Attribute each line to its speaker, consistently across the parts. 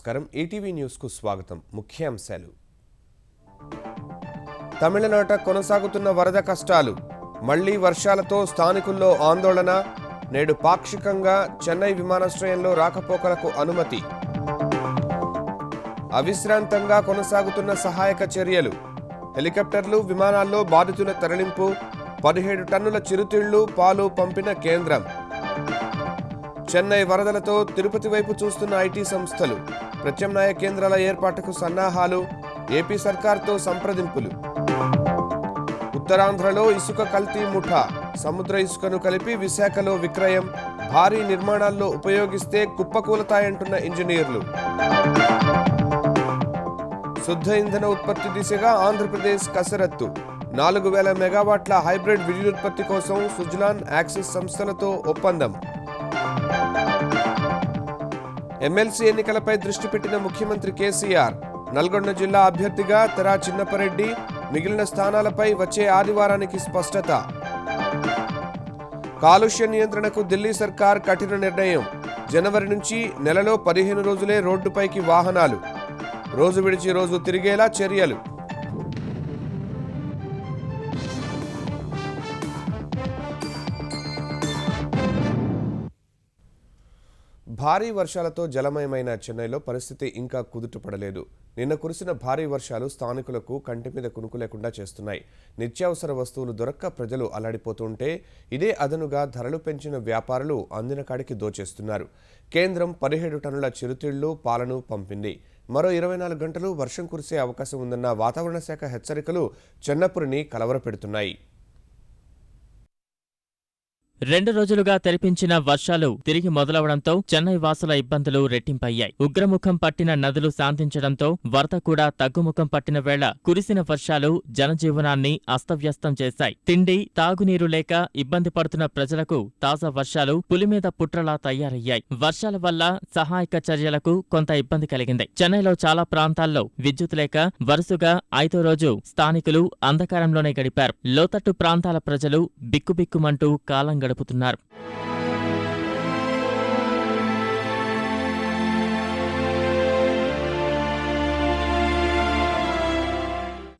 Speaker 1: నమస్కారం ETV news కు స్వాగతం ముఖ్యాంశాలు తమిళనాట కొనసాగుతున్న వరద కష్టాలు మళ్లీ వర్షాలతో స్థానికుల్లో ఆందోళన నేడు పాక్షికంగా చెన్నై విమానాశ్రయంలో రాకపోకలకు అనుమతి అవిశ్రాంతంగా కొనసాగుతున్న సహాయక చర్యలు హెలికాప్టర్లు విమానాల్లో బాధితుల తరలింపు 17 టన్నుల చిరుతిళ్లు పాలు పంపిన కేంద్రం చెన్నై వరదలతో తిరుపతి వైపు చూస్తున్న ఐటీ సంస్థలు ప్రత్యామ్నాయ కేంద్రాల ఏర్పాటుకు సన్నాహాలు ఏపీ సర్కార్తో సంప్రదింపులు ఉత్తరాంధ్రలో ఇసుక కల్తీ ముఠా సముద్ర ఇసుకను కలిపి విశాఖలో విక్రయం భారీ నిర్మాణాల్లో ఉపయోగిస్తే కుప్పకూలతాయంటున్న ఇంజనీర్లు శుద్ధ ఇంధన ఉత్పత్తి దిశగా ఆంధ్రప్రదేశ్ కసరత్తు 4000 మెగావాట్ల హైబ్రిడ్ విద్యుదుత్పత్తి కోసం సుజలాన్ యాక్సిస్ సంస్థలతో ఒప్పందం ఎమ్మెల్సీ ఎన్నికలపై దృష్టి పెట్టిన ముఖ్యమంత్రి కేసీఆర్ నల్గొండ జిల్లా అభ్యర్థిగా తెరా చిన్నపరెడ్డి మిగిలిన స్థానాలపై వచ్చే ఆదివారానికి స్పష్టత కాలుష్య నియంత్రణకు ఢిల్లీ సర్కార్ కఠిన నిర్ణయం జనవరి నుంచి నెలలో 15 రోజులే రోడ్డుపైకి వాహనాలు రోజు విడిచి రోజు తిరిగేలా చర్యలు భారీ వర్షాలతో జలమయమైన చెన్నైలో పరిస్థితి ఇంకా కుదుటపడలేదు. నిన్న కురిసిన భారీ వర్షాలు స్థానికులకు కంటి మీద కునుకు లేకుండా చేస్తున్నాయి. నిత్యావసర వస్తువులు దొరక్క ప్రజలు అల్లాడిపోతుంటే ఇదే అదనుగా ధరలు పెంచిన వ్యాపారులు అందిన కాడికి దోచేస్తున్నారు. కేంద్రం 17 టన్నుల చిరుతిళ్లు పాలను పంపింది. మరో 24 గంటలు వర్షం కురిసే అవకాశం ఉందన్న వాతావరణ శాఖ హెచ్చరికలు చెన్నపురిని కలవరపెడుతున్నాయి.
Speaker 2: 2 రోజులుగా తెరిపించిన వర్షాలు తిరిగి మొదలవడంతో చెన్నై వాసుల ఇబ్బందులు రెట్టింపయ్యాయి. ఉగ్రముఖం పట్టిన నదులు శాంతించడంతో వరద కూడా తగ్గుముఖం పట్టిన వేళ కురిసిన వర్షాలు జనజీవనాన్ని అస్తవ్యస్తం చేశాయి. తిండి తాగునీరు లేక ఇబ్బంది పడుతున్న ప్రజలకు తాజా వర్షాలు పులిమీద పుట్రలా తయారయ్యాయి. వర్షాల వల్ల సహాయక చర్యలకు కొంత ఇబ్బంది కలిగింది. చెన్నైలో చాలా ప్రాంతాల్లో విద్యుత్ లేక వరుసగా 5వ రోజు స్థానికులు అంధకారంలోనే గడిపారు. లోతట్టు ప్రాంతాల ప్రజలు బిక్కుబిక్కుమంటూ కాలం గడుపుతున్నారు.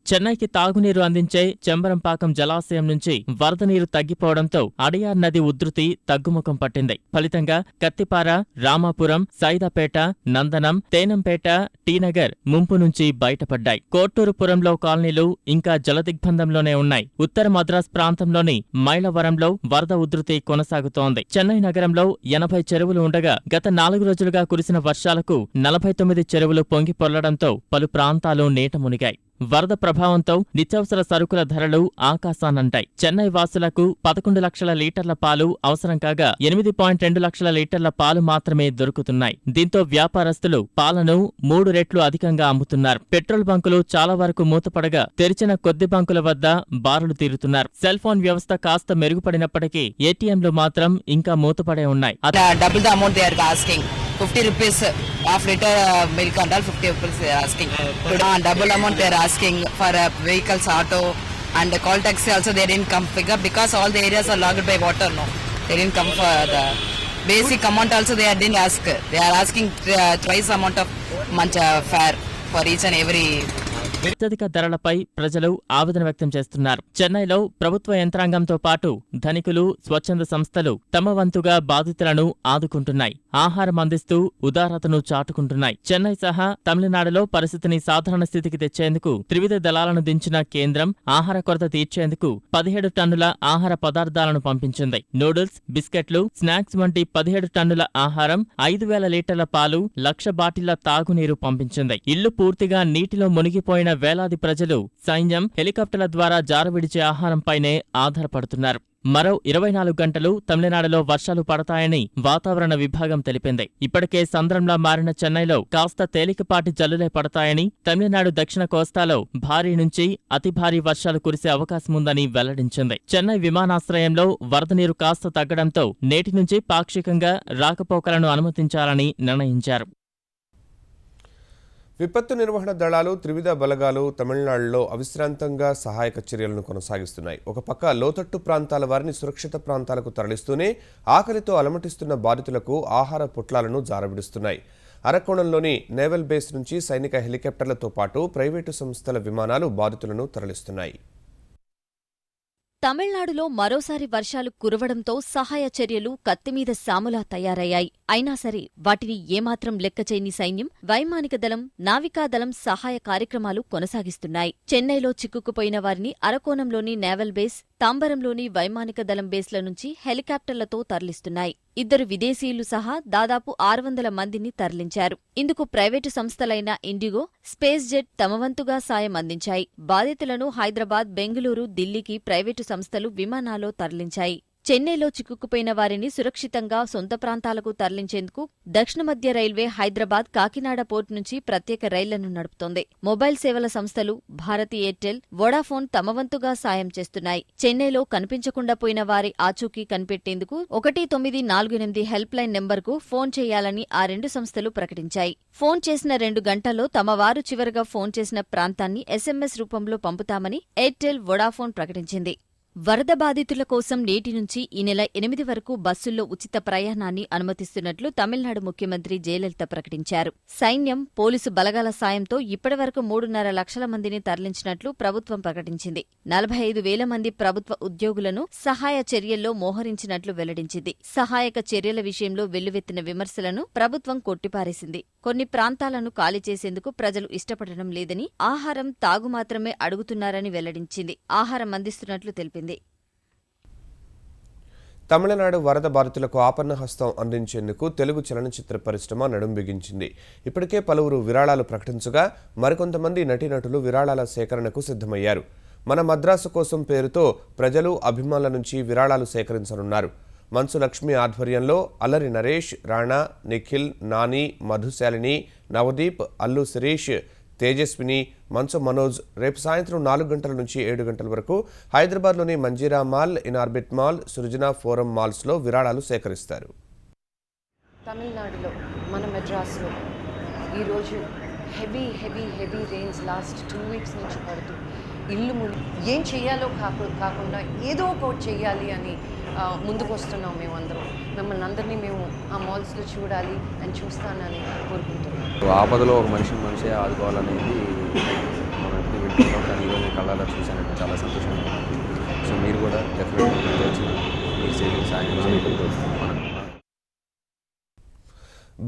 Speaker 2: చెన్నైకి తాగునీరు అందించే చెంబరంపాకం జలాశయం నుంచి వరద నీరు తగ్గిపోవడంతో అడయార్ నది ఉధృతి తగ్గుముఖం పట్టింది. ఫలితంగా కత్తిపార, రామాపురం, సైదాపేట, నందనం, తేనంపేట, టీనగర్ ముంపు నుంచి బయటపడ్డాయి. కోట్టూరుపురంలో కాలనీలు ఇంకా జలదిగ్బంధంలోనే ఉన్నాయి. ఉత్తర మద్రాస్ ప్రాంతంలోని మైలవరంలో వరద ఉధృతి కొనసాగుతోంది. చెన్నై నగరంలో 80 చెరువులు ఉండగా గత 4 రోజులుగా కురిసిన వర్షాలకు 49 చెరువులు పొంగి పొర్లడంతో పలు ప్రాంతాలు నీట మునిగాయి. వరద ప్రభావంతో నిత్యావసర సరుకుల ధరలు ఆకాశానంటాయి. చెన్నై వాసులకు 11 లక్షల లీటర్ల పాలు అవసరం కాగా 8.2 లక్షల లీటర్ల పాలు మాత్రమే దొరుకుతున్నాయి. దీంతో వ్యాపారస్తులు పాలను 3 రెట్లు అధికంగా అమ్ముతున్నారు. పెట్రోల్ బంకులు చాలా వరకు మూతపడగా తెరిచిన కొద్ది బంకుల వద్ద బారులు తీరుతున్నారు. సెల్ ఫోన్ వ్యవస్థ కాస్త మెరుగుపడినప్పటికీ ఏటీఎంలు మాత్రం ఇంకా మూతపడే ఉన్నాయి.
Speaker 3: 50 rupees half liter milk and all 50 rupees they are asking. Double amount they are asking for vehicles, auto and call taxi also they didn't come figure because all the areas are logged by water. No, they didn't come for the basic amount also they didn't ask. They are asking twice amount of much fare for each and every.
Speaker 2: అత్యధిక ధరలపై ప్రజలు ఆవేదన వ్యక్తం చేస్తున్నారు. చెన్నైలో ప్రభుత్వ యంత్రాంగంతో పాటు ధనికులు, స్వచ్ఛంద సంస్థలు తమ వంతుగా బాధితులను ఆదుకుంటున్నాయి. ఆహారం అందిస్తూ ఉదారతను చాటుకుంటున్నాయి. చెన్నై సహా తమిళనాడులో పరిస్థితిని సాధారణ స్థితికి తెచ్చేందుకు త్రివిధ దళాలను దించిన కేంద్రం ఆహార కొరత తీర్చేందుకు 17 టన్నుల ఆహార పదార్థాలను పంపించింది. నూడిల్స్, బిస్కెట్లు, స్నాక్స్ వంటి 17 టన్నుల ఆహారం, 5000 లీటర్ల పాలు, 1,00,000 బాటిళ్ల తాగునీరు పంపించింది. ఇల్లు పూర్తిగా నీటిలో మునిగిపోయిన వేలాది ప్రజలు సైన్యం, హెలికాప్టర్ల ద్వారా జారవిడిచే ఆహారంపైనే ఆధారపడుతున్నారు. మరో 24 గంటలు తమిళనాడులో వర్షాలు పడతాయని వాతావరణ విభాగం తెలిపింది. ఇప్పటికే సంద్రంలా మారిన చెన్నైలో కాస్త తేలికపాటి జల్లులే పడతాయని, తమిళనాడు దక్షిణ కోస్తాలో భారీ నుంచి అతి భారీ వర్షాలు కురిసే అవకాశముందని వెల్లడించింది. చెన్నై విమానాశ్రయంలో వరద నీరు కాస్త తగ్గడంతో నేటి నుంచి పాక్షికంగా రాకపోకలను అనుమతించాలని నిర్ణయించారు.
Speaker 1: విపత్తు నిర్వహణ దళాలు త్రివిధ బలగాలు తమిళనాడులో అవిశ్రాంతంగా సహాయక చర్యలను కొనసాగిస్తున్నాయి. ఒక పక్క లోతట్టు ప్రాంతాల వారిని సురక్షిత ప్రాంతాలకు తరలిస్తూనే ఆకలితో అలమటిస్తున్న బాధితులకు ఆహార పొట్లాలను జారవిడుస్తున్నాయి. అరకోణంలోని నేవల్ బేస్ నుంచి సైనిక హెలికాప్టర్లతో పాటు ప్రైవేటు సంస్థల విమానాలు బాధితులను తరలిస్తున్నాయి.
Speaker 4: తమిళనాడులో మరోసారి వర్షాలు కురవడంతో సహాయ చర్యలు కత్తిమీద సాములా తయారయ్యాయి. అయినా సరే వాటిని ఏమాత్రం లెక్కచేయని సైన్యం, వైమానిక దళం, నావికాదళం సహాయ కార్యక్రమాలు కొనసాగిస్తున్నాయి. చెన్నైలో చిక్కుకుపోయిన వారిని అరకోణంలోని నేవల్ బేస్, తాంబరంలోని వైమానిక దళం బేస్ల నుంచి హెలికాప్టర్లతో తరలిస్తున్నాయి. 2 విదేశీయులు సహా దాదాపు 600 మందిని తరలించారు. ఇందుకు ప్రైవేటు సంస్థలైన ఇండిగో, స్పేస్ జెట్ తమ వంతుగా సాయం అందించాయి. బాధితులను హైదరాబాద్, బెంగళూరు, ఢిల్లీకి ప్రైవేటు సంస్థలు విమానాల్లో తరలించాయి. చెన్నైలో చిక్కుకుపోయిన వారిని సురక్షితంగా సొంత ప్రాంతాలకు తరలించేందుకు దక్షిణ మధ్య రైల్వే హైదరాబాద్, కాకినాడ పోర్టు నుంచి ప్రత్యేక రైళ్లను నడుపుతోంది. మొబైల్ సేవల సంస్థలు భారతీ ఎయిర్టెల్, వొడాఫోన్ తమ వంతుగా సాయం చేస్తున్నాయి. చెన్నైలో కనిపించకుండా పోయిన వారి ఆచూకీ కనిపెట్టేందుకు 1948 హెల్ప్ లైన్ నెంబర్కు ఫోన్ చేయాలని ఆ 2 సంస్థలు ప్రకటించాయి. ఫోన్ చేసిన 2 గంటల్లో తమ వారు చివరగా ఫోన్ చేసిన ప్రాంతాన్ని SMS రూపంలో పంపుతామని ఎయిర్టెల్, వొడాఫోన్ ప్రకటించింది. వరద బాధితుల కోసం నేటి నుంచి ఈ నెల 8 వరకు బస్సుల్లో ఉచిత ప్రయాణాన్ని అనుమతిస్తున్నట్లు తమిళనాడు ముఖ్యమంత్రి జయలలిత ప్రకటించారు. సైన్యం, పోలీసు బలగాల సాయంతో ఇప్పటివరకు 3.5 లక్షల మందిని తరలించినట్లు ప్రభుత్వం ప్రకటించింది. 45,000 మంది ప్రభుత్వ ఉద్యోగులను సహాయ చర్యల్లో మోహరించినట్లు వెల్లడించింది. సహాయక చర్యల విషయంలో వెల్లువెత్తిన విమర్శలను ప్రభుత్వం కొట్టిపారేసింది. కొన్ని ప్రాంతాలను ఖాళీ చేసేందుకు ప్రజలు ఇష్టపడడం లేదని, ఆహారం, తాగు మాత్రమే అడుగుతున్నారని వెల్లడించింది. ఆహారం అందిస్తున్నట్లు తెలిపింది.
Speaker 1: తమిళనాడు వరద బాధితులకు ఆపన్న హస్తం అందించేందుకు తెలుగు చలనచిత్ర పరిశ్రమ నడుం బిగించింది. ఇప్పటికే పలువురు విరాళాలు ప్రకటించగా మరికొంతమంది నటీనటులు విరాళాల సేకరణకు సిద్ధమయ్యారు. మన మద్రాసు కోసం పేరుతో ప్రజలు, అభిమానుల నుంచి విరాళాలు సేకరించనున్నారు. మంచు లక్ష్మి ఆధ్వర్యంలో అల్లరి నరేష్, రాణా, నిఖిల్, నాని, మధుశాలిని, నవదీప్, అల్లు శిరీష్, తేజస్విని, మంచు మనోజ్ రేపు సాయంత్రం 4 గంటల నుంచి 7 గంటల వరకు హైదరాబాద్లోని మంజీరా మాల్, ఇనార్బిట్ మాల్, సృజన ఫోరం మాల్స్లో విరాళాలు సేకరిస్తారు.
Speaker 5: తమిళనాడులో మన మెడ్రాస్లో ఈరోజు హెవీ రెయిన్స్ లాస్ట్ 2 వీక్స్ నుంచి పడుతూ ఇల్లు ఏం చేయాలో కాకుండా ఏదో ఒకటి చేయాలి అని ముందుకు వస్తున్నాం. మేమందరం మిమ్మల్ని అందరినీ మేము ఆ మాల్స్లో చూడాలి అని చూస్తానని కోరుకుంటున్నాం.
Speaker 6: ఆపదలో ఒక మనిషి ఆదుకోవాలనేది మనం ఎప్పుడు వింటున్నాం, కానీ ఈరోజు కళ్ళారా చూశానంటే చాలా సంతోషంగా ఉంది. సో మీరు కూడా డెఫినెట్గా వచ్చి మీరు చేసిన సాయం.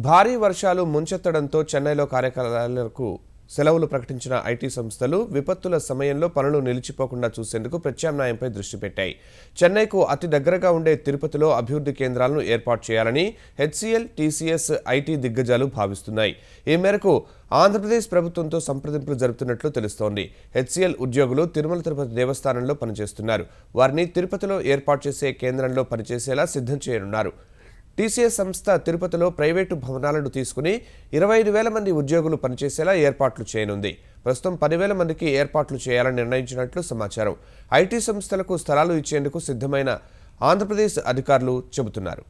Speaker 1: భారీ వర్షాలు ముంచెత్తడంతో చెన్నైలో కార్యాలయాలకు సెలవులు ప్రకటించిన ఐటీ సంస్థలు విపత్తుల సమయంలో పనులు నిలిచిపోకుండా చూసేందుకు ప్రత్యామ్నాయంపై దృష్టి పెట్టాయి. చెన్నైకు అతి దగ్గరగా ఉండే తిరుపతిలో అభివృద్ధి కేంద్రాలను ఏర్పాటు చేయాలని హెచ్సిఎల్, టీసీఎస్ ఐటీ దిగ్గజాలు భావిస్తున్నాయి. ఈ మేరకు ఆంధ్రప్రదేశ్ ప్రభుత్వంతో సంప్రదింపులు జరుపుతున్నట్లు తెలుస్తోంది. హెచ్సిఎల్ ఉద్యోగులు తిరుమల తిరుపతి దేవస్థానంలో పనిచేస్తున్నారు. వారిని తిరుపతిలో ఏర్పాటు చేసే కేంద్రంలో పనిచేసేలా సిద్ధం చేయనున్నారు. టీసీఎస్ సంస్థ తిరుపతిలో ప్రైవేటు భవనాలను తీసుకుని 25,000 మంది ఉద్యోగులు పనిచేసేలా ఏర్పాట్లు చేయనుంది. ప్రస్తుతం 10,000 మందికి ఏర్పాట్లు చేయాలని నిర్ణయించినట్లు సమాచారం. ఐటీ సంస్థలకు స్థలాలు ఇచ్చేందుకు సిద్ధమైన ఆంధ్రప్రదేశ్ అధికారులు చెబుతున్నారు.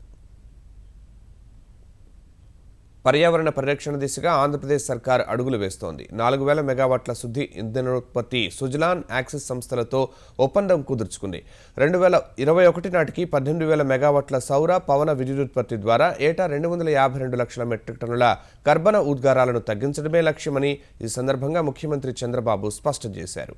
Speaker 1: పర్యావరణ పరిరక్షణ దిశగా ఆంధ్రప్రదేశ్ సర్కార్ అడుగులు వేస్తోంది. 4,000 మెగావాట్ల శుద్ధి ఇంధనోత్పత్తి సుజలాన్, యాక్సిస్ సంస్థలతో ఒప్పందం కుదుర్చుకుంది. 2021 నాటికి 18,000 మెగావాట్ల సౌర, పవన విద్యుదుత్పత్తి ద్వారా ఏటా 252 లక్షల మెట్రిక్ టన్నుల కర్బన ఉద్గారాలను తగ్గించడమే లక్ష్యమని ఈ సందర్భంగా ముఖ్యమంత్రి చంద్రబాబు స్పష్టం చేశారు.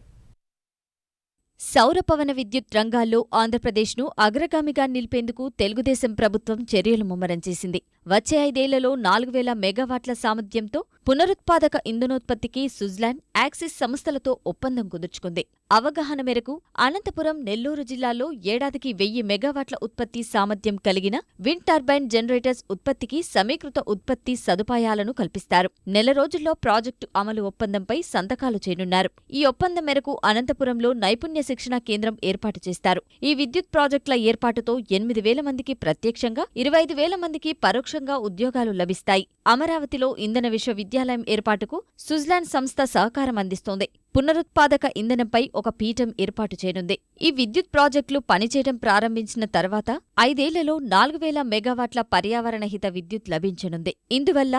Speaker 4: సౌర, పవన విద్యుత్ రంగాల్లో ఆంధ్రప్రదేశ్ను అగ్రగామిగా నిలిపేందుకు తెలుగుదేశం ప్రభుత్వం చర్యలు ముమ్మరం చేసింది. వచ్చే 5 ఏళ్లలో 4,000 మెగావాట్ల సామర్థ్యంతో పునరుత్పాదక ఇంధనోత్పత్తికి సుజ్లాన్, యాక్సిస్ సంస్థలతో ఒప్పందం కుదుర్చుకుంది. అవగాహన మేరకు అనంతపురం, నెల్లూరు జిల్లాల్లో ఏడాదికి 1,000 మెగావాట్ల ఉత్పత్తి సామర్థ్యం కలిగిన విండ్ టర్బైన్ జనరేటర్స్ ఉత్పత్తికి సమీకృత ఉత్పత్తి సదుపాయాలను కల్పిస్తారు. నెల రోజుల్లో ప్రాజెక్టు అమలు ఒప్పందంపై సంతకాలు చేయనున్నారు. ఈ ఒప్పందం మేరకు అనంతపురంలో నైపుణ్య శిక్షణా కేంద్రం ఏర్పాటు చేస్తారు. ఈ విద్యుత్ ప్రాజెక్టుల ఏర్పాటుతో 8,000 మందికి ప్రత్యక్షంగా, 25,000 మందికి పరోక్షంగా ఉద్యోగాలు లభిస్తాయి. అమరావతిలో ఇంధన విశ్వవిద్యాలయం ఏర్పాటుకు సుజ్లాన్ సంస్థ సహకారం అందిస్తోంది. పునరుత్పాదక ఇంధనంపై ఒక పీఠం ఏర్పాటు చేయనుంది. ఈ విద్యుత్ ప్రాజెక్టులు పనిచేయడం ప్రారంభించిన తర్వాత 5 ఏళ్లలో 4000 మెగావాట్ల పర్యావరణహిత విద్యుత్ లభించనుంది. ఇందువల్ల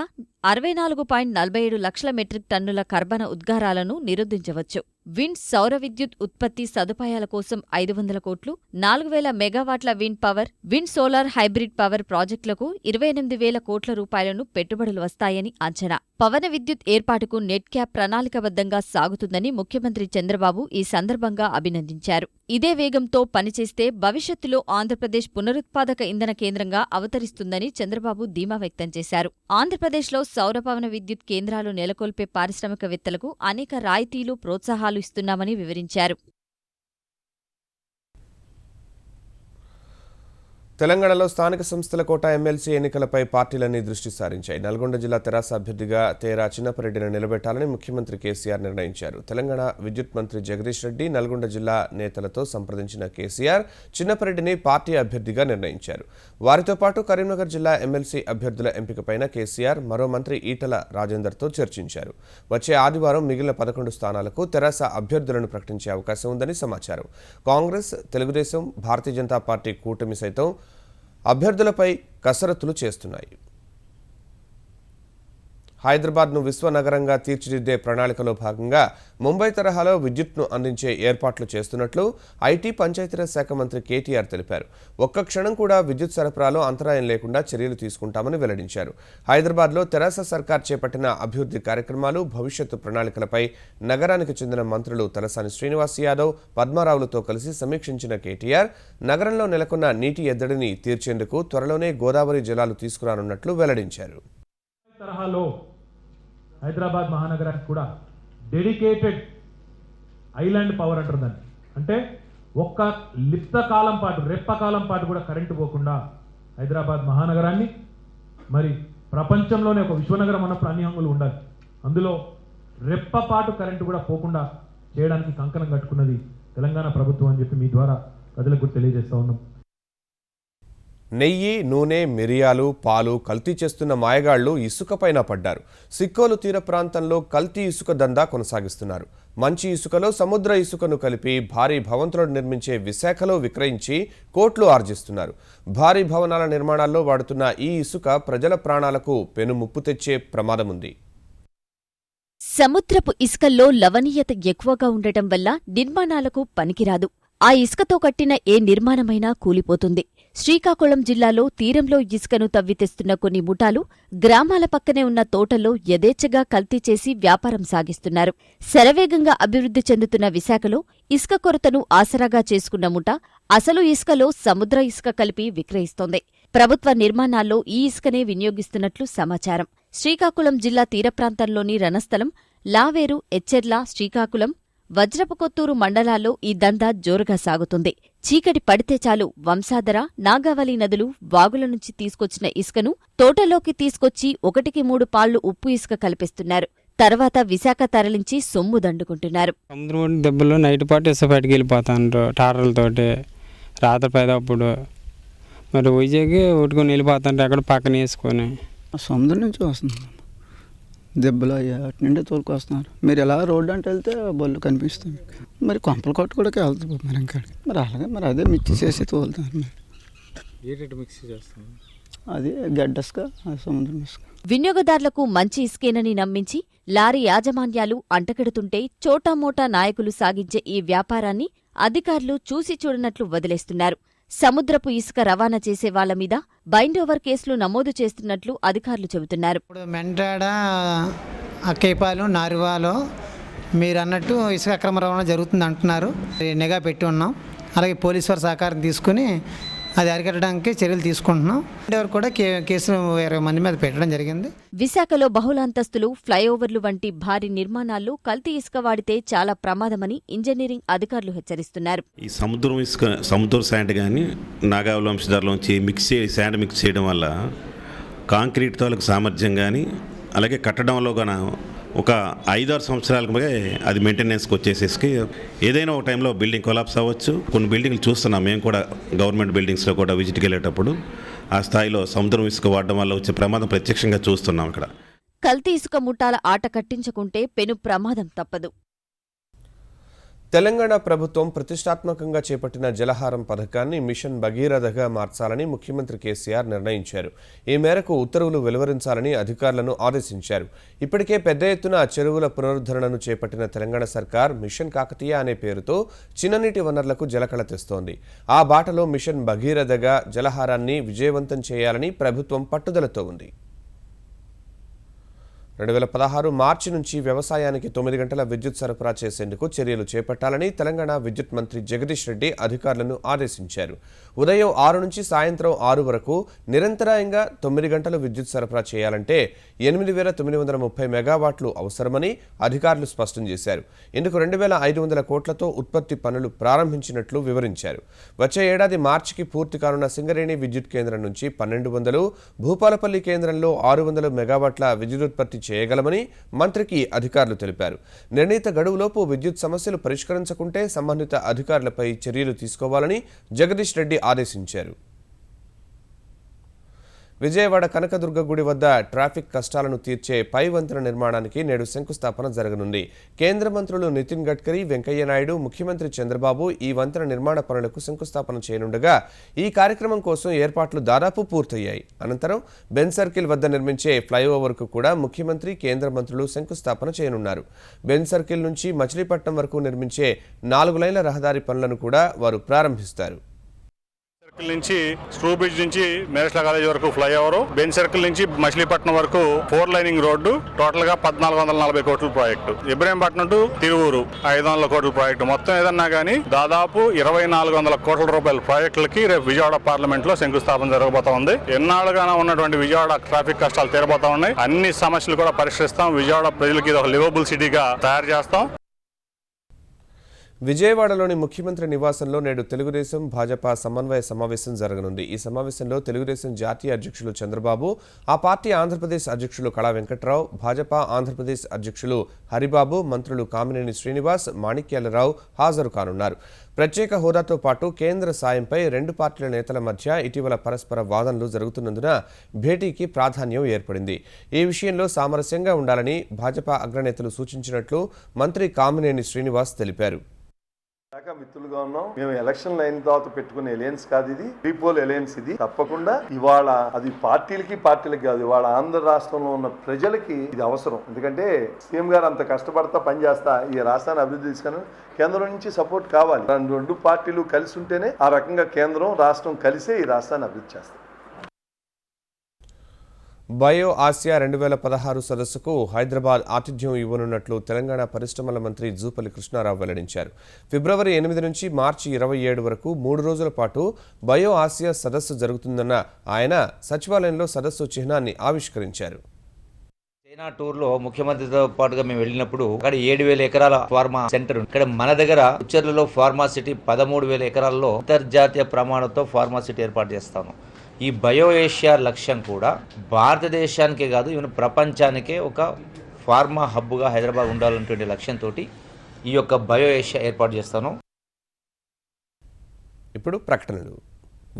Speaker 4: 64.47 లక్షల మెట్రిక్ టన్నుల కర్బన ఉద్గారాలను నిరోధించవచ్చు. విండ్ సౌర విద్యుత్ ఉత్పత్తి సదుపాయాల కోసం 500 కోట్లు, 4000 మెగావాట్ల wind power, wind solar hybrid power ప్రాజెక్టులకు 28,000 కోట్ల రూపాయలను పెట్టుబడులు వస్తాయని అంచనా. పవన విద్యుత్ ఏర్పాటుకు నెట్ క్యాప్ ప్రణాళికబద్ధంగా సాగుతుందని ముఖ్యమంత్రి చంద్రబాబు ఈ సందర్భంగా అభినందించారు. ఇదే వేగంతో పనిచేస్తే భవిష్యత్తులో ఆంధ్రప్రదేశ్ పునరుత్పాదక ఇంధన కేంద్రంగా అవతరిస్తుందని చంద్రబాబు ధీమా వ్యక్తం చేశారు. ఆంధ్రప్రదేశ్లో సౌర పవన విద్యుత్ కేంద్రాలు నెలకొల్పే పారిశ్రామికవేత్తలకు అనేక రాయితీలు, ప్రోత్సాహాలు ఇస్తున్నామని వివరించారు.
Speaker 1: తెలంగాణలో స్థానిక సంస్థల కోటా ఎమ్మెల్సీ ఎన్నికలపై పార్టీలన్నీ దృష్టి సారించాయి. నల్గొండ జిల్లా తెరాస అభ్యర్థిగా తేరా చిన్నపరెడ్డిని నిలబెట్టాలని ముఖ్యమంత్రి కేసీఆర్ నిర్ణయించారు. తెలంగాణ విద్యుత్ మంత్రి జగదీష్ రెడ్డి, నల్గొండ జిల్లా నేతలతో సంప్రదించిన కేసీఆర్ చిన్నపరెడ్డిని పార్టీ అభ్యర్థిగా నిర్ణయించారు. వారితో పాటు కరీంనగర్ జిల్లా ఎమ్మెల్సీ అభ్యర్థుల ఎంపికపైన కేసీఆర్ మరో మంత్రి ఈటల రాజేందర్తో చర్చించారు. వచ్చే ఆదివారం మిగిలిన 11 స్థానాలకు తెరాస అభ్యర్థులను ప్రకటించే అవకాశం ఉందని సమాచారం. కాంగ్రెస్, తెలుగుదేశం, భారతీయ జనతా పార్టీ కూటమి సైతం అభ్యర్థులపై కసరత్తులు చేస్తున్నాయి. హైదరాబాద్ను విశ్వనగరంగా తీర్చిదిద్దే ప్రణాళికలో భాగంగా ముంబై తరహాలో విద్యుత్ను అందించే ఏర్పాట్లు చేస్తున్నట్లు ఐటీ, పంచాయతీరాజ్ శాఖ మంత్రి కేటీఆర్ తెలిపారు. ఒక్క క్షణం కూడా విద్యుత్ సరఫరాలో అంతరాయం లేకుండా చర్యలు తీసుకుంటామని వెల్లడించారు. హైదరాబాద్లో తెరాస సర్కార్ చేపట్టిన అభివృద్ధి కార్యక్రమాలు, భవిష్యత్తు ప్రణాళికలపై నగరానికి చెందిన మంత్రులు తలసాని శ్రీనివాస్ యాదవ్, పద్మారావులతో కలిసి సమీక్షించిన కేటీఆర్ నగరంలో నెలకొన్న నీటి ఎద్దడిని తీర్చేందుకు త్వరలోనే గోదావరి జలాలు తీసుకురానున్నట్లు వెల్లడించారు.
Speaker 7: తరహాలో హైదరాబాద్ మహానగరానికి కూడా డెడికేటెడ్ ఐలాండ్ పవర్ అంటారు దాన్ని. అంటే ఒక్క లిప్త కాలం పాటు, రెప్పకాలం పాటు కూడా కరెంటు పోకుండా హైదరాబాద్ మహానగరాన్ని, మరి ప్రపంచంలోనే ఒక విశ్వనగరం అన్నప్పుడు అన్ని హంగులు ఉండాలి. అందులో రెప్పపాటు కరెంటు కూడా పోకుండా చేయడానికి కంకణం కట్టుకున్నది తెలంగాణ ప్రభుత్వం అని చెప్పి మీ ద్వారా ప్రజలకు తెలియజేస్తా ఉన్నాం.
Speaker 1: నెయ్యి, నూనె, మిరియాలు, పాలు కల్తీ చేస్తున్న మాయగాళ్లు ఇసుకపైన పడ్డారు. సిక్కోలు తీర ప్రాంతంలో కల్తీ ఇసుక దందా కొనసాగిస్తున్నారు. మంచి ఇసుకలో సముద్ర ఇసుకను కలిపి భారీ భవంతులను నిర్మించే విశాఖలో విక్రయించి కోట్లు ఆర్జిస్తున్నారు. భారీ భవనాల నిర్మాణాల్లో వాడుతున్న ఈ ఇసుక ప్రజల ప్రాణాలకు పెనుముప్పు తెచ్చే ప్రమాదముంది.
Speaker 4: సముద్రపు ఇసుకల్లో లవణీయత ఎక్కువగా ఉండటం వల్ల నిర్మాణాలకు పనికిరాదు. ఆ ఇసుకతో కట్టిన ఏ నిర్మాణమైనా కూలిపోతుంది. శ్రీకాకుళం జిల్లాలో తీరంలో ఇసుకను తవ్వి తెస్తున్న కొన్ని ముఠాలు గ్రామాల పక్కనే ఉన్న తోటల్లో యథేచ్ఛగా కల్తీ చేసి వ్యాపారం సాగిస్తున్నారు. శరవేగంగా అభివృద్ధి చెందుతున్న విశాఖలో ఇసుక కొరతను ఆసరాగా చేసుకున్న ముఠా అసలు ఇసుకలో సముద్ర ఇసుక కలిపి విక్రయిస్తోంది. ప్రభుత్వ నిర్మాణాల్లో ఈ ఇసుకనే వినియోగిస్తున్నట్లు సమాచారం. శ్రీకాకుళం జిల్లా తీర ప్రాంతంలోని రణస్థలం, లావేరు, ఎచ్చెర్ల, శ్రీకాకుళం, వజ్రపకొత్తూరు మండలాల్లో ఈ దందా జోరుగా సాగుతుంది. చీకటి పడితే చాలు వంశాధర, నాగావళి నదులు, వాగుల నుంచి తీసుకొచ్చిన ఇసుకను తోటలోకి తీసుకొచ్చి 1-3 పాళ్లు ఉప్పు ఇసుక కల్పిస్తున్నారు. తర్వాత విశాఖ తరలించి సొమ్ము దండుకుంటున్నారు.
Speaker 8: సముద్రం దెబ్బలో నైట్ పాటు ఇసుక బయటకు వెళ్ళిపోతాండ్రు టారలతోటి. రాత్రి పైదప్పుడు మరి వైజాగ్ ఒట్టుకొని వెళ్ళిపోతాండ్రు అక్కడ పక్కన వేసుకొని.
Speaker 9: సముద్రం నుంచి వస్తుంది దెబ్బలు అయ్యా, అటు నుండి తోలుకొస్తున్నారు. మీరు ఎలా రోడ్డు అంటే వెళ్తే బళ్ళు కనిపిస్తుంది. మరి కొంపల కొట్టు కూడా వెళ్తుంది మరి ఇంకా. మరి అలాగే మరి అదే మిక్సీ చేసి తోలుతున్నారు. మరి
Speaker 8: మిక్సీ చేస్తాం
Speaker 9: అది గడ్డస్గా సముద్రం ఇసుక.
Speaker 4: వినియోగదారులకు మంచి ఇసుకేనని నమ్మించి లారీ యాజమాన్యాలు అంటగడుతుంటే చోటామోటా నాయకులు సాగించే ఈ వ్యాపారాన్ని అధికారులు చూసి చూడనట్లు వదిలేస్తున్నారు. సముద్రపు ఇసుక రవాణా చేసే వాళ్ల మీద బైండోవర్ కేసులు నమోదు చేస్తున్నట్లు అధికారులు చెబుతున్నారు.
Speaker 10: ఇప్పుడు మెండ్రాడ, అక్కేపాలు, నారివాలో మీరు అన్నట్టు ఇసుక అక్రమ రవాణా జరుగుతుంది అంటున్నారు. నిఘా పెట్టి ఉన్నాం. అలాగే పోలీసు వారి సహకారం తీసుకుని అది అరికట్టడానికి చర్యలు తీసుకుంటున్నాం. ఎవరు కూడా కేసులు 20 మంది మీద పెట్టడం జరిగింది.
Speaker 4: విశాఖలో బహుళాంతస్తులు, ఫ్లైఓవర్లు వంటి భారీ నిర్మాణాల్లో కల్తీ ఇసుక వాడితే చాలా ప్రమాదమని ఇంజనీరింగ్ అధికారులు హెచ్చరిస్తున్నారు.
Speaker 11: ఈ సముద్ర శాండ్ కానీ నాగావళి వంశధారలోంచి శాండ్ మిక్స్ చేయడం వల్ల కాంక్రీట్ తాలూకు సామర్థ్యం కానీ అలాగే కట్టడంలో కానీ ఒక 5-6 సంవత్సరాలకి అది మెయింటెనెన్స్కి వచ్చేసేసి ఏదైనా ఒక టైంలో బిల్డింగ్ కొలాప్స్ అవ్వచ్చు. కొన్ని బిల్డింగ్లు చూస్తున్నాం మేము కూడా, గవర్నమెంట్ బిల్డింగ్స్లో కూడా విజిట్కి వెళ్ళేటప్పుడు ఆ స్థాయిలో సముద్రం ఇసుక వాడడం వల్ల వచ్చే ప్రమాదం ప్రత్యక్షంగా చూస్తున్నాం ఇక్కడ.
Speaker 4: కల్తీ ఇసుక ముఠాల ఆట కట్టించుకుంటే పెను ప్రమాదం తప్పదు.
Speaker 1: తెలంగాణ ప్రభుత్వం ప్రతిష్టాత్మకంగా చేపట్టిన జలహారం పథకాన్ని మిషన్ భగీరథగా మార్చాలని ముఖ్యమంత్రి కేసీఆర్ నిర్ణయించారు. ఈ మేరకు ఉత్తర్వులు వెలువరించాలని అధికారులను ఆదేశించారు. ఇప్పటికే పెద్ద ఎత్తున చెరువుల పునరుద్ధరణను చేపట్టిన తెలంగాణ సర్కార్ మిషన్ కాకతీయ అనే పేరుతో చిన్ననీటి వనరులకు జలకళ తెస్తోంది. ఆ బాటలో మిషన్ భగీరథగా జలహారాన్ని విజయవంతం చేయాలని ప్రభుత్వం పట్టుదలతో ఉంది. 2016 మార్చి నుంచి వ్యవసాయానికి 9 గంటల విద్యుత్ సరఫరా చేసేందుకు చర్యలు చేపట్టాలని తెలంగాణ విద్యుత్ మంత్రి జగదీష్ రెడ్డి అధికారులను ఆదేశించారు. ఉదయం 6 నుంచి సాయంత్రం 6 వరకు నిరంతరాయంగా 9 గంటలు విద్యుత్ సరఫరా చేయాలంటే 8,930 మెగావాట్లు అవసరమని అధికారులు స్పష్టం చేశారు. ఇందుకు 2,500 కోట్లతో ఉత్పత్తి పనులు ప్రారంభించినట్లు వివరించారు. వచ్చే ఏడాది మార్చికి పూర్తి కానున్న సింగరేణి విద్యుత్ కేంద్రం నుంచి 1,200, భూపాలపల్లి కేంద్రంలో 600 మెగావాట్ల విద్యుదుత్పత్తి చేయగలమని మంత్రికి అధికారులు తెలిపారు. నిర్ణీత గడువులోపు విద్యుత్ సమస్యలు పరిష్కరించకుంటే సంబంధిత అధికారులపై చర్యలు తీసుకోవాలని జగదీష్ రెడ్డి ఆదేశించారు. విజయవాడ కనకదుర్గ గుడి వద్ద ట్రాఫిక్ కష్టాలను తీర్చే పై వంతెన నిర్మాణానికి నేడు శంకుస్థాపన జరగనుంది. కేంద్ర మంత్రులు నితిన్ గడ్కరీ, వెంకయ్య నాయుడు, ముఖ్యమంత్రి చంద్రబాబు ఈ వంతెన నిర్మాణ పనులకు శంకుస్థాపన చేయనుండగా ఈ కార్యక్రమం కోసం ఏర్పాట్లు దాదాపు పూర్తయ్యాయి. అనంతరం బెన్ సర్కిల్ వద్ద నిర్మించే ఫ్లైఓవర్కు కూడా ముఖ్యమంత్రి, కేంద్ర మంత్రులు శంకుస్థాపన చేయనున్నారు. బెన్ సర్కిల్ నుంచి మచిలీపట్నం వరకు నిర్మించే 4 లైన్ల రహదారి పనులను కూడా వారు ప్రారంభిస్తారు.
Speaker 12: నుంచి స్ట్రూ బ్రిడ్జ్ నుంచి మేరస్లా కాలేజ్ వరకు ఫ్లైఓవర్, బెన్ సర్కిల్ నుంచి మచిలీపట్నం వరకు 4 లైనింగ్ రోడ్డు, టోటల్ గా 1,440 కోట్ల ప్రాజెక్టు. ఇబ్రహీంపట్నం టు తిరువూరు 500 కోట్ల ప్రాజెక్టు. మొత్తం ఏదన్నా గానీ దాదాపు 2,400 కోట్ల రూపాయల ప్రాజెక్టులకి రేపు విజయవాడ పార్లమెంట్ లో శంకుస్థాపన జరగబోతా ఉంది. ఎన్నాళ్ళుగానే ఉన్నటువంటి విజయవాడ ట్రాఫిక్ కష్టాలు తీరబోతా ఉన్నాయి. అన్ని సమస్యలు కూడా పరిష్కరిస్తాం. విజయవాడ ప్రజలకి ఇది ఒక లివబుల్ సిటీగా తయారు చేస్తాం.
Speaker 1: విజయవాడలోని ముఖ్యమంత్రి నివాసంలో నేడు తెలుగుదేశం, భాజపా సమన్వయ సమావేశం జరగనుంది. ఈ సమావేశంలో తెలుగుదేశం జాతీయ అధ్యక్షులు చంద్రబాబు, ఆ పార్టీ ఆంధ్రప్రదేశ్ అధ్యక్షులు కళా వెంకట్రావు, భాజపా ఆంధ్రప్రదేశ్ అధ్యక్షులు హరిబాబు, మంత్రులు కామినేని శ్రీనివాస్, మాణిక్యాలరావు హాజరు కానున్నారు. ప్రత్యేక హోదాతో పాటు కేంద్ర సాయంపై 2 పార్టీల నేతల మధ్య ఇటీవల పరస్పర వాదనలు జరుగుతున్నందున భేటీకి ప్రాధాన్యం ఏర్పడింది. ఈ విషయంలో సామరస్యంగా ఉండాలని భాజపా అగ్రనేతలు సూచించినట్లు మంత్రి కామినేని శ్రీనివాస్ తెలిపారు.
Speaker 13: మిత్రులుగా ఉన్నాం. మేము ఎలక్షన్ అయిన తర్వాత పెట్టుకునే ఎలయన్స్ కాదు ఇది, పీపుల్ ఎలయన్స్. ఇది తప్పకుండా ఇవాళ అది పార్టీలకి కాదు, ఇవాళ ఆంధ్ర రాష్ట్రంలో ఉన్న ప్రజలకి ఇది అవసరం. ఎందుకంటే సీఎం గారు అంత కష్టపడతా పనిచేస్తా ఈ రాష్ట్రాన్ని అభివృద్ధి తీసుకుని కేంద్రం నుంచి సపోర్ట్ కావాలి. 2 పార్టీలు కలిసి ఉంటేనే ఆ రకంగా కేంద్రం రాష్ట్రం కలిసే ఈ రాష్ట్రాన్ని అభివృద్ధి చేస్తాం.
Speaker 1: బయో ఆసియా 2016 సదస్సుకు హైదరాబాద్ ఆతిథ్యం ఇవ్వనున్నట్లు తెలంగాణ పరిశ్రమల మంత్రి జూపల్లి కృష్ణారావు వెల్లడించారు. ఫిబ్రవరి 8 నుంచి మార్చి 27 వరకు 3 రోజుల పాటు బయో ఆసియా సదస్సు జరుగుతుందన్న ఆయన సచివాలయంలో సదస్సు చిహ్నాన్ని ఆవిష్కరించారు.
Speaker 14: చైనా టూర్ లో ముఖ్యమంత్రితో పాటుగా మేము వెళ్ళినప్పుడు అక్కడ 7,000 ఎకరాల ఫార్మా సెంటర్, ఇక్కడ మన దగ్గర ఉచ్చర్లలో ఫార్మా సిటీ 13,000 ఎకరాల్లో అంతర్జాతీయ ప్రమాణంతో ఫార్మా సిటీ ఏర్పాటు చేస్తాను. ఈ బయో ఏషియా లక్ష్యం కూడా భారతదేశానికే కాదు, ఈవెన్ ప్రపంచానికే ఒక ఫార్మా హబ్గా హైదరాబాద్ ఉండాలనేటువంటి లక్ష్యంతో ఈ యొక్క బయో ఏషియా ఏర్పాటు చేస్తాను.
Speaker 1: ఇప్పుడు ప్రకటనలు.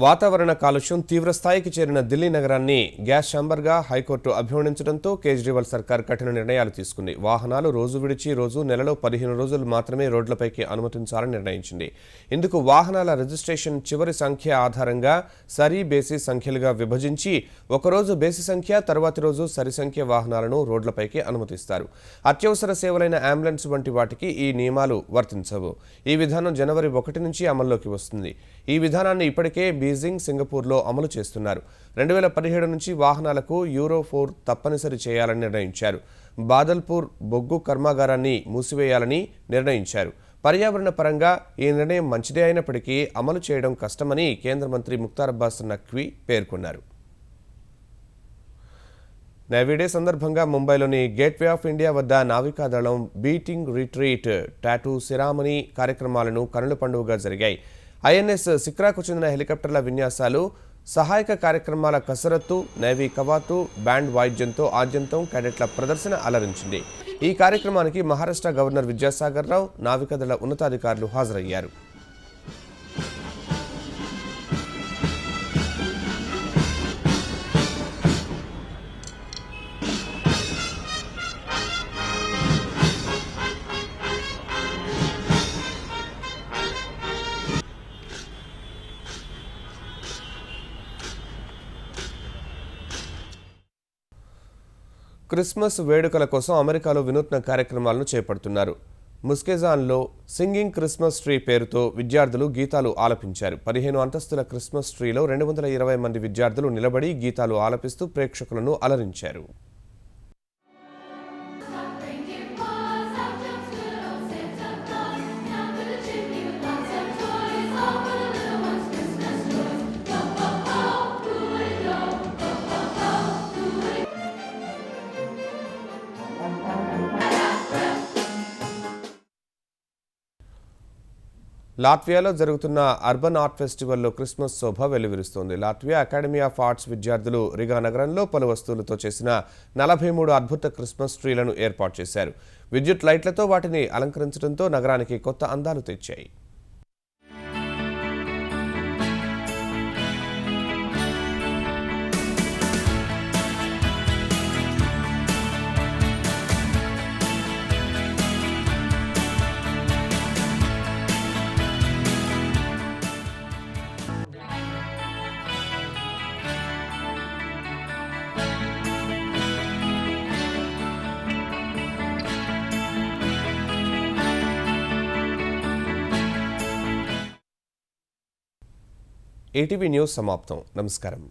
Speaker 1: వాతావరణ కాలుష్యం తీవ్రస్థాయికి చేరిన ఢిల్లీ నగరాన్ని గ్యాస్ ఛాంబర్గా హైకోర్టు అభివర్ణించడంతో కేజ్రీవాల్ సర్కార్ కఠిన నిర్ణయాలు తీసుకుంది. వాహనాలు రోజు విడిచి రోజు, నెలలో 15 రోజులు మాత్రమే రోడ్లపైకి అనుమతించాలని నిర్ణయించింది. ఇందుకు వాహనాల రిజిస్ట్రేషన్ చివరి సంఖ్య ఆధారంగా సరి బేసి సంఖ్యలుగా విభజించి ఒకరోజు బేసి సంఖ్య, తర్వాతి రోజు సరి సంఖ్య వాహనాలను రోడ్లపైకి అనుమతిస్తారు. అత్యవసర సేవలైన అంబులెన్స్ వంటి వాటికి ఈ నియమాలు వర్తించవు. ఈ విధానం జనవరి 1 నుంచి అమల్లోకి వస్తుంది. ఈ విధానాన్ని ఇప్పటికే బీజింగ్, సింగపూర్లో అమలు చేస్తున్నారు. 2017 నుంచి వాహనాలకు యూరో 4 తప్పనిసరి చేయాలని నిర్ణయించారు. బాదల్పూర్ బొగ్గు కర్మాగారాన్ని మూసివేయాలని నిర్ణయించారు. పర్యావరణ పరంగా ఈ నిర్ణయం మంచిదే అయినప్పటికీ అమలు చేయడం కష్టమని కేంద్ర మంత్రి ముఖ్తార్ అబ్బాస్ నఖ్వీ పేర్కొన్నారు. నేవీ డే సందర్భంగా ముంబైలోని గేట్వే ఆఫ్ ఇండియా వద్ద నావికాదళం బీటింగ్ రిట్రీట్, టాటూ సెరామనీ కార్యక్రమాలను కనుల పండుగగా జరిగాయి. ఐఎన్ఎస్ సిక్రాకు చెందిన హెలికాప్టర్ల విన్యాసాలు, సహాయక కార్యక్రమాల కసరత్తు, నేవీ కవాతు, బ్యాండ్ వాయిద్యంతో ఆద్యంతం క్యాడెట్ల ప్రదర్శన అలరించింది. ఈ కార్యక్రమానికి మహారాష్ట్ర గవర్నర్ విద్యాసాగర్ రావు, నావికాదళ ఉన్నతాధికారులు హాజరయ్యారు. క్రిస్మస్ వేడుకల కోసం అమెరికాలో వినూత్న కార్యక్రమాలను చేపడుతున్నారు. ముస్కెజాన్లో సింగింగ్ క్రిస్మస్ ట్రీ పేరుతో విద్యార్థులు గీతాలు ఆలపించారు. 15 అంతస్తుల క్రిస్మస్ ట్రీలో 220 మంది విద్యార్థులు నిలబడి గీతాలు ఆలపిస్తూ ప్రేక్షకులను అలరించారు. లాట్వియాలో జరుగుతున్న అర్బన్ ఆర్ట్ ఫెస్టివల్లో క్రిస్మస్ శోభ వెలువరిస్తోంది. లాట్వియా అకాడమీ ఆఫ్ ఆర్ట్స్ విద్యార్థులు రిగా నగరంలో పలు వస్తువులతో చేసిన 43 అద్భుత క్రిస్మస్ ట్రీలను ఏర్పాటు చేశారు. విద్యుత్ లైట్లతో వాటిని అలంకరించడంతో నగరానికి కొత్త అందాలు తెచ్చాయి. ఏటీవీ న్యూస్ సమాప్తం. నమస్కారం.